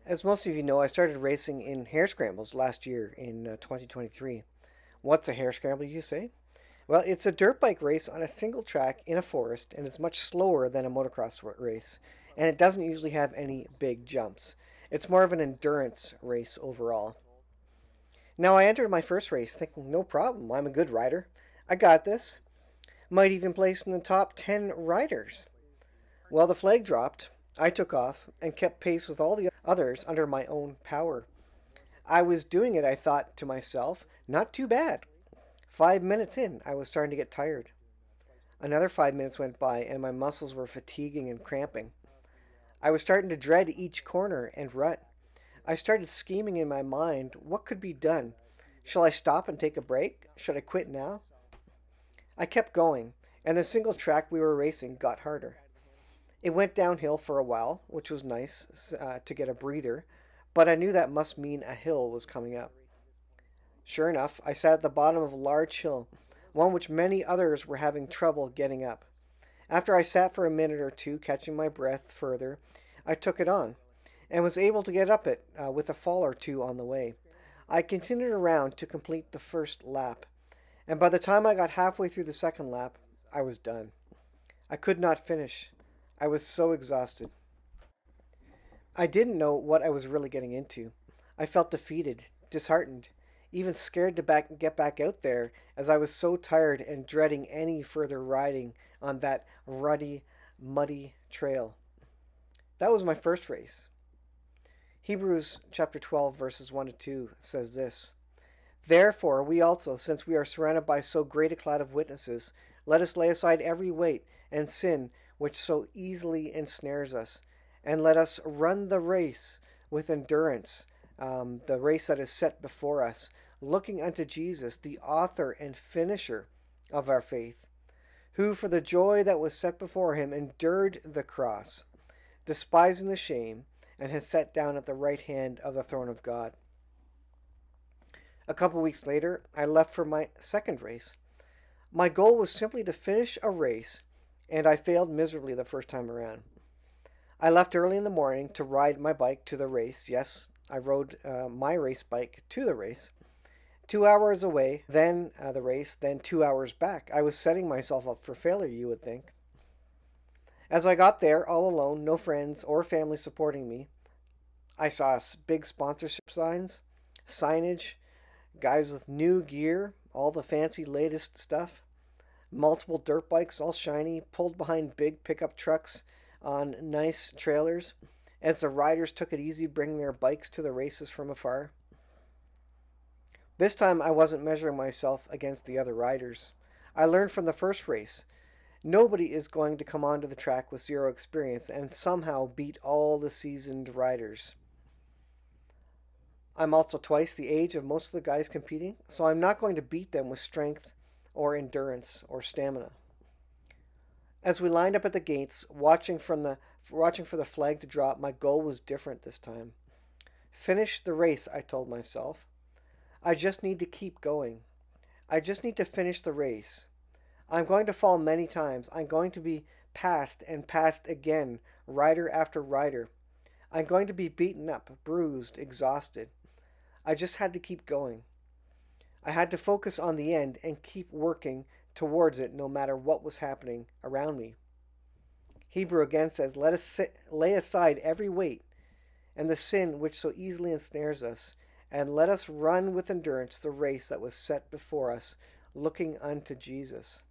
As most of you know, I started racing in hare scrambles last year in 2023. What's a hare scramble, you say? Well, it's a dirt bike race on a single track in a forest, and it's much slower than a motocross race, and it doesn't usually have any big jumps. It's more of an endurance race overall. Now, I entered my first race thinking, no problem, I'm a good rider. I got this. Might even place in the top 10 riders. Well, the flag dropped. I took off and kept pace with all the others under my own power. I was doing it, I thought to myself, not too bad. 5 minutes in, I was starting to get tired. Another 5 minutes went by, and my muscles were fatiguing and cramping. I was starting to dread each corner and rut. I started scheming in my mind what could be done. Shall I stop and take a break? Should I quit now? I kept going, and the single track we were racing got harder. It went downhill for a while, which was nice to get a breather, but I knew that must mean a hill was coming up. Sure enough, I sat at the bottom of a large hill, one which many others were having trouble getting up. After I sat for a minute or two, catching my breath further, I took it on, and was able to get up it with a fall or two on the way. I continued around to complete the first lap, and by the time I got halfway through the second lap, I was done. I could not finish. I was so exhausted. I didn't know what I was really getting into. I felt defeated, disheartened, even scared to get back out there as I was so tired and dreading any further riding on that ruddy, muddy trail. That was my first race. Hebrews chapter 12 verses 1 to 2 says this: Therefore we also, since we are surrounded by so great a cloud of witnesses, let us lay aside every weight and sin which so easily ensnares us, and let us run the race with endurance, the race that is set before us, looking unto Jesus, the author and finisher of our faith, who for the joy that was set before him endured the cross, despising the shame, and has sat down at the right hand of the throne of God. A couple weeks later, I left for my second race. My goal was simply to finish a race, and I failed miserably the first time around. I left early in the morning to ride my bike to the race. Yes, I rode my race bike to the race. 2 hours away, then the race, then 2 hours back. I was setting myself up for failure, you would think. As I got there, all alone, no friends or family supporting me, I saw big sponsorship signs, signage, guys with new gear, all the fancy latest stuff, multiple dirt bikes, all shiny, pulled behind big pickup trucks on nice trailers as the riders took it easy bringing their bikes to the races from afar. This time I wasn't measuring myself against the other riders. I learned from the first race. Nobody is going to come onto the track with zero experience and somehow beat all the seasoned riders. I'm also twice the age of most of the guys competing, so I'm not going to beat them with strength or endurance or stamina. As we lined up at the gates, watching for the flag to drop, my goal was different this time. Finish the race, I told myself. I just need to keep going. I just need to finish the race. I'm going to fall many times. I'm going to be passed and passed again, rider after rider. I'm going to be beaten up, bruised, exhausted. I just had to keep going. I had to focus on the end and keep working towards it no matter what was happening around me. Hebrew again says, Let us lay aside every weight and the sin which so easily ensnares us, and let us run with endurance the race that was set before us, looking unto Jesus.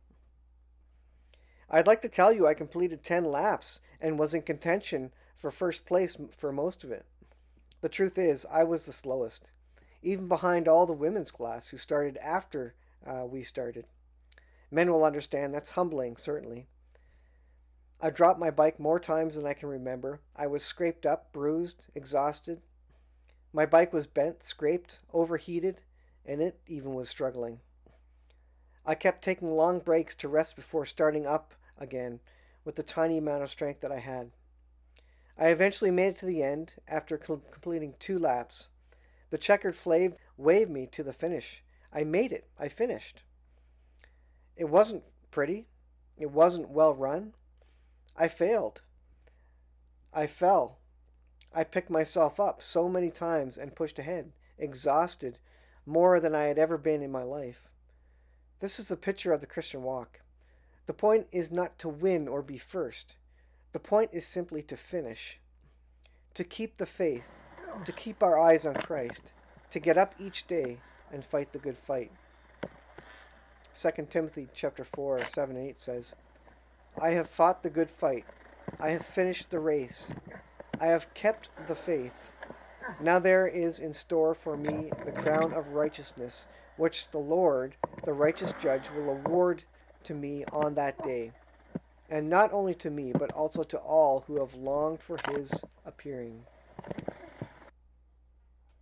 I'd like to tell you I completed 10 laps and was in contention for first place for most of it. The truth is, I was the slowest, even behind all the women's class who started after we started. Men will understand that's humbling, certainly. I dropped my bike more times than I can remember. I was scraped up, bruised, exhausted. My bike was bent, scraped, overheated, and it even was struggling. I kept taking long breaks to rest before starting up again with the tiny amount of strength that I had. I eventually made it to the end after completing 2 laps. The checkered flag waved me to the finish. I made it. I finished. It wasn't pretty. It wasn't well run. I failed. I fell. I picked myself up so many times and pushed ahead, exhausted, more than I had ever been in my life. This is a picture of the Christian walk. The point is not to win or be first. The point is simply to finish, to keep the faith, to keep our eyes on Christ, to get up each day and fight the good fight. 2 Timothy chapter 4, 7 and 8 says, I have fought the good fight. I have finished the race. I have kept the faith. Now there is in store for me the crown of righteousness, which the Lord, the righteous judge, will award to me on that day. And not only to me, but also to all who have longed for his appearing.